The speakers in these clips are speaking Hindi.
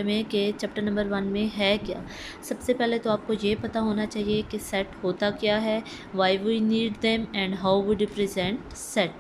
में कि चैप्टर नंबर 1 में है क्या। सबसे पहले तो आपको ये पता होना चाहिए कि सेट होता क्या है, why we need them and how we represent set.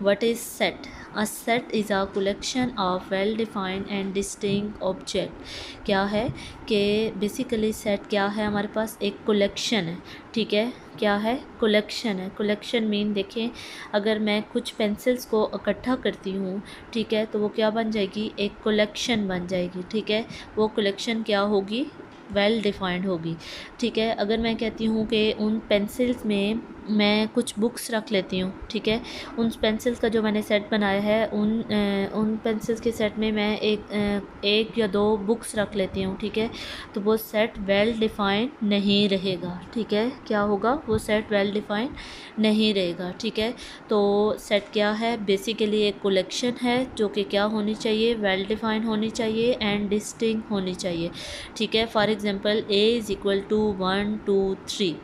What is set? A set is a collection of well defined and distinct object। क्या है कि बेसिकली सेट क्या है, हमारे पास एक कलेक्शन है। ठीक है, क्या है? कलेक्शन है। कलेक्शन मीन देखें, अगर मैं कुछ पेंसिल्स को इकट्ठा करती हूँ, ठीक है, तो वो क्या बन जाएगी? एक कलेक्शन बन जाएगी। ठीक है, वो कलेक्शन क्या होगी? वेल डिफाइंड होगी। ठीक है, अगर मैं कहती हूँ कि उन पेंसिल्स में मैं कुछ बुक्स रख लेती हूँ, ठीक है, उन पेंसिल्स का जो मैंने सेट बनाया है, उन पेंसिल्स के सेट में मैं एक या दो बुक्स रख लेती हूँ, ठीक है, तो वो सेट वेल डिफाइंड नहीं रहेगा। ठीक है, क्या होगा? वो सेट वेल डिफाइंड नहीं रहेगा। ठीक है, तो सेट क्या है? बेसिकली एक कलेक्शन है जो कि क्या होनी चाहिए? वेल डिफाइंड होनी चाहिए एंड डिस्टिंक्ट होनी चाहिए। ठीक है, for example A is equal to 1 2 3।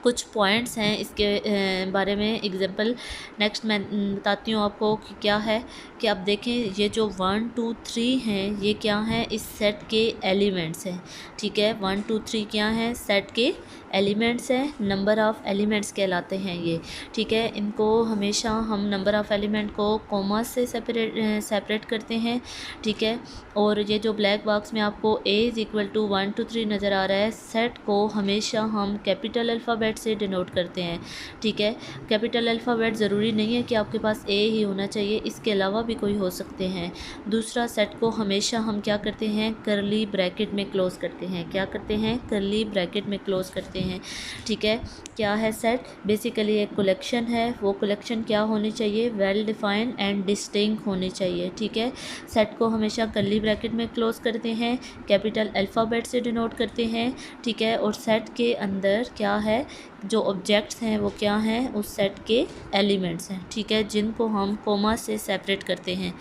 कुछ पॉइंट्स हैं इसके बारे में एग्जांपल नेक्स्ट मैं बताती हूँ आपको कि क्या है। कि आप देखें, ये जो 1 2 3 हैं, ये क्या हैं? इस सेट के एलिमेंट्स हैं। ठीक है, 1 2 3 क्या हैं? सेट के एलिमेंट्स हैं, नंबर ऑफ़ एलिमेंट्स कहलाते हैं ये। ठीक है, इनको हमेशा हम नंबर ऑफ़ एलिमेंट को कॉमा से सेपरेट करते हैं। ठीक है, और ये जो ब्लैक बॉक्स में आपको ए इज़ इक्वल टू 1 2 3 नज़र आ रहा है, सेट को हमेशा हम कैपिटल अल्फ़ाबेट से डिनोट करते हैं। ठीक है, कैपिटल अल्फ़ाबेट ज़रूरी नहीं है कि आपके पास ए ही होना चाहिए, इसके अलावा भी कोई हो सकते हैं। दूसरा, सेट को हमेशा हम क्या करते हैं? करली ब्रैकेट में क्लोज़ करते हैं। क्या करते हैं? करली ब्रैकेट में क्लोज़ करते हैं। ठीक है, क्या है सेट? बेसिकली एक कलेक्शन है। वो कलेक्शन क्या होनी चाहिए? वेल डिफाइंड एंड डिस्टिंक्ट होनी चाहिए। ठीक है, सेट को हमेशा करली ब्रैकेट में क्लोज़ करते हैं, कैपिटल अल्फ़ाबेट से डिनोट करते हैं। ठीक है, और सेट के अंदर क्या है? जो ऑब्जेक्ट्स हैं वो क्या हैं? उस सेट के एलिमेंट्स हैं। ठीक है, जिनको हम कोमा से सेपरेट करते हैं।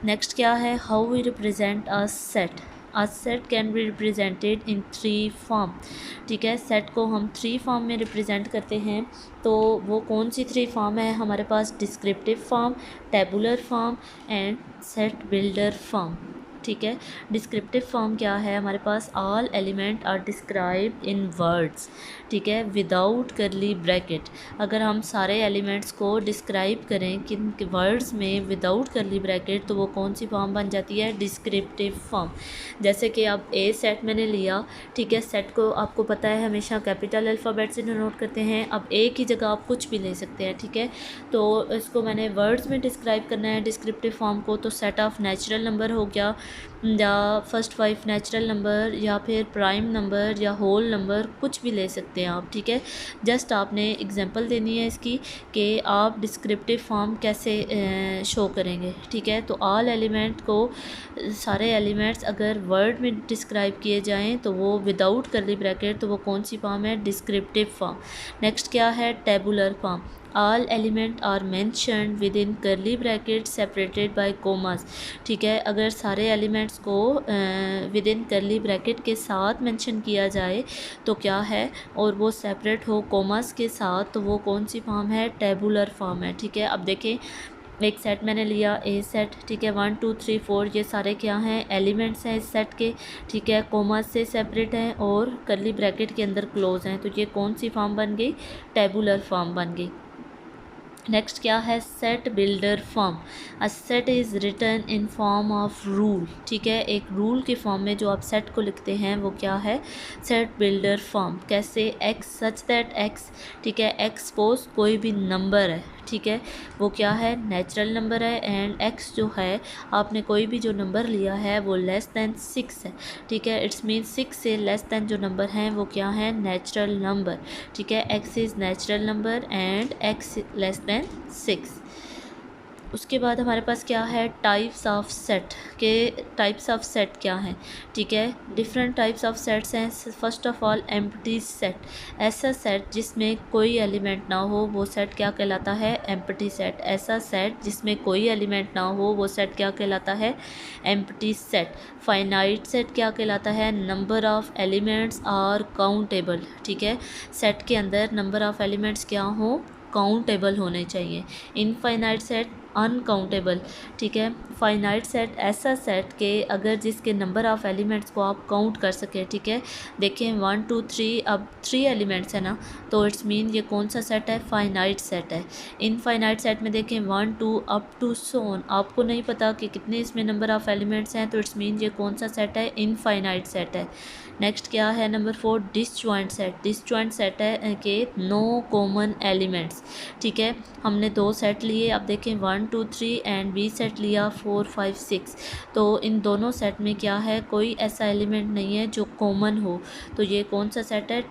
नेक्स्ट क्या है? How we represent a set. A set can be represented in 3 form. ठीक है, सेट को हम 3 फॉर्म में रिप्रेजेंट करते हैं। तो वो कौन सी 3 फॉर्म है हमारे पास? Descriptive form, tabular form and set builder form. ठीक है, डिस्क्रिप्टिव फॉर्म क्या है हमारे पास? All element are described in words. ठीक है, विदाउट करली ब्रैकेट। अगर हम सारे एलिमेंट्स को डिस्क्राइब करें किन वर्ड्स में विदाउट करली ब्रैकेट, तो वो कौन सी फॉर्म बन जाती है? Descriptive form. जैसे कि अब ए सेट मैंने लिया, ठीक है, सेट को आपको पता है हमेशा कैपिटल अल्फ़ाबेट से डिनोट करते हैं। अब ए की जगह आप कुछ भी ले सकते हैं। ठीक है, तो इसको मैंने वर्ड्स में डिस्क्राइब करना है डिस्क्रिप्टिव फॉर्म को, तो सेट ऑफ नेचुरल नंबर हो गया, या फर्स्ट 5 नेचुरल नंबर, या फिर प्राइम नंबर, या होल नंबर, कुछ भी ले सकते हैं आप। ठीक है, जस्ट आपने एग्जांपल देनी है इसकी कि आप डिस्क्रिप्टिव फॉर्म कैसे शो करेंगे। ठीक है, तो ऑल एलिमेंट को, सारे एलिमेंट्स अगर वर्ड में डिस्क्राइब किए जाएं तो वो विदाउट करली ब्रैकेट, तो वो कौन सी फॉर्म है? Descriptive form. नेक्स्ट क्या है? Tabular form. All element are mentioned within curly bracket separated by commas. ठीक है, अगर सारे एलिमेंट्स को विद इन करली ब्रैकेट के साथ मेंशन किया जाए तो क्या है, और वो सेपरेट हो कोमास के साथ, तो वो कौन सी फॉर्म है? टेबुलर फॉर्म है। ठीक है, अब देखें, एक सेट मैंने लिया ए सेट, ठीक है, 1 2 3 4, ये सारे क्या हैं? एलिमेंट्स हैं इस सेट के। ठीक है, कोमा से सेपरेट हैं और करली ब्रैकेट के अंदर क्लोज हैं, तो ये कौन सी फॉर्म बन गई? टेबुलर फॉर्म बन गई। नेक्स्ट क्या है? Set builder form. A set is written in form of rule. ठीक है, एक रूल के फॉर्म में जो आप सेट को लिखते हैं वो क्या है? Set builder form. कैसे? एक्स सच दैट एक्स, ठीक है, एक्स सपोज कोई भी नंबर है, ठीक है, वो क्या है? नेचुरल नंबर है, एंड एक्स जो है, आपने कोई भी जो नंबर लिया है वो लेस दैन 6 है। ठीक है, इट्स मीन 6 से लेस दैन जो नंबर हैं वो क्या है? Natural number. ठीक है, x is natural number and x less than 6। उसके बाद हमारे पास क्या है? टाइप्स ऑफ सेट के टाइप्स ऑफ सेट क्या हैं? ठीक है, डिफरेंट टाइप्स ऑफ सेट्स हैं। First of all empty set. ऐसा सेट जिसमें कोई एलिमेंट ना हो वो सेट क्या कहलाता है? Empty set. ऐसा सेट जिसमें कोई एलिमेंट ना हो वो सेट क्या कहलाता है? Empty set. फाइनाइट सेट क्या कहलाता है? Number of elements are countable. ठीक है, सेट के अंदर नंबर ऑफ़ एलिमेंट्स क्या हो? काउंटेबल होने चाहिए। Infinite set uncountable. ठीक है, फाइनाइट सेट ऐसा सेट के अगर जिसके नंबर ऑफ़ एलिमेंट्स को आप काउंट कर सकें। ठीक है, देखें 1 2 3, अब 3 एलिमेंट्स है ना, तो इट्स मीन ये कौन सा सेट है, फाइनाइट सेट है। इनफाइनाइट सेट में देखें 1 2 अप टू सो ऑन, आपको नहीं पता कि कितने इसमें नंबर ऑफ़ एलिमेंट्स हैं, तो इट्स मीन ये कौन सा सेट है, इनफाइनाइट सेट है। नेक्स्ट क्या है, number 4 disjoint set. Disjoint set है कि नो कॉमन एलिमेंट्स। ठीक है, हमने 2 सेट लिए, अब देखें 1 2 3 एंड बी सेट लिया 4 5 6, तो इन दोनों सेट में क्या है, कोई ऐसा एलिमेंट नहीं है जो कॉमन हो, तो ये कौन सा सेट है,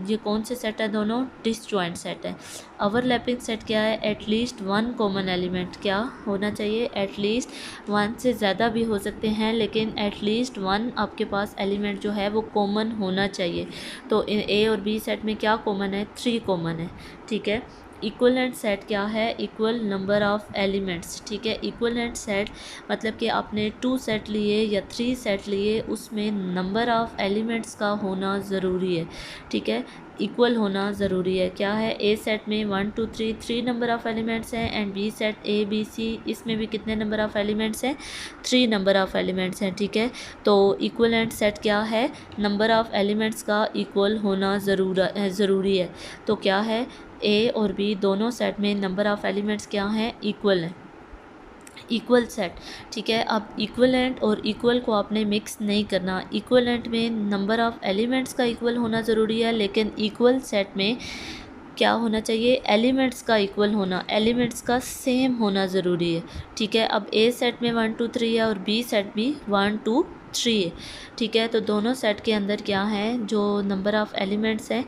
ये कौन से सेट है, दोनों डिसजॉइंट सेट है। ओवरलैपिंग सेट क्या है, एटलीस्ट 1 कॉमन एलिमेंट क्या होना चाहिए, एटलीस्ट 1 से ज़्यादा भी हो सकते हैं, लेकिन एटलीस्ट 1 आपके पास एलिमेंट जो है वो कॉमन होना चाहिए। तो ए और बी सेट में क्या कॉमन है, 3 कॉमन है। ठीक है, इक्वलेंट सेट क्या है, इक्वल नंबर ऑफ़ एलिमेंट्स। ठीक है, इक्वलेंट सेट मतलब कि आपने 2 सेट लिए या 3 सेट लिए, उसमें नंबर ऑफ़ एलिमेंट्स का होना ज़रूरी है। ठीक है, इक्वल होना ज़रूरी है। क्या है, ए सेट में 1 2 3 नंबर ऑफ़ एलिमेंट्स हैं, and B set A B C, इसमें भी कितने नंबर ऑफ़ एलिमेंट्स हैं, 3 नंबर ऑफ़ एलिमेंट्स हैं। ठीक है, तो इक्वलेंट सेट क्या है, नंबर ऑफ़ एलिमेंट्स का इक्वल होना ज़रूरी है। तो क्या है, ए और बी दोनों सेट में नंबर ऑफ़ एलिमेंट्स क्या हैं, इक्वल हैं, इक्वल सेट। ठीक है, अब इक्वलेंट और इक्वल को आपने मिक्स नहीं करना। इक्वलेंट में नंबर ऑफ़ एलिमेंट्स का इक्वल होना ज़रूरी है, लेकिन इक्वल सेट में क्या होना चाहिए, एलिमेंट्स का इक्वल होना, एलिमेंट्स का सेम होना ज़रूरी है। ठीक है, अब ए सेट में 1 2 3 है और बी सेट भी 1 2 3 है। ठीक है, तो दोनों सेट के अंदर क्या है, जो नंबर ऑफ़ एलिमेंट्स हैं,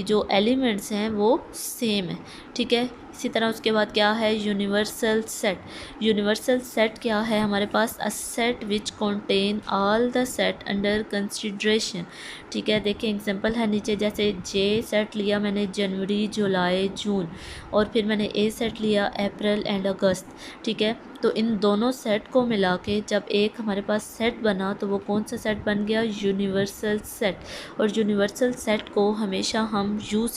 जो एलिमेंट्स हैं वो सेम है। ठीक है, इसी तरह उसके बाद क्या है, यूनिवर्सल सेट। यूनिवर्सल सेट क्या है, हमारे पास a set which contain all the set under consideration. ठीक है, देखिए एग्जांपल है नीचे, जैसे जे सेट लिया मैंने जनवरी जुलाई जून, और फिर मैंने ए सेट लिया अप्रैल एंड अगस्त। ठीक है, तो इन दोनों सेट को मिला के जब एक हमारे पास सेट बना, तो वो कौन सा सेट बन गया, यूनिवर्सल सेट। और यूनिवर्सल सेट को हमेशा हम यूज़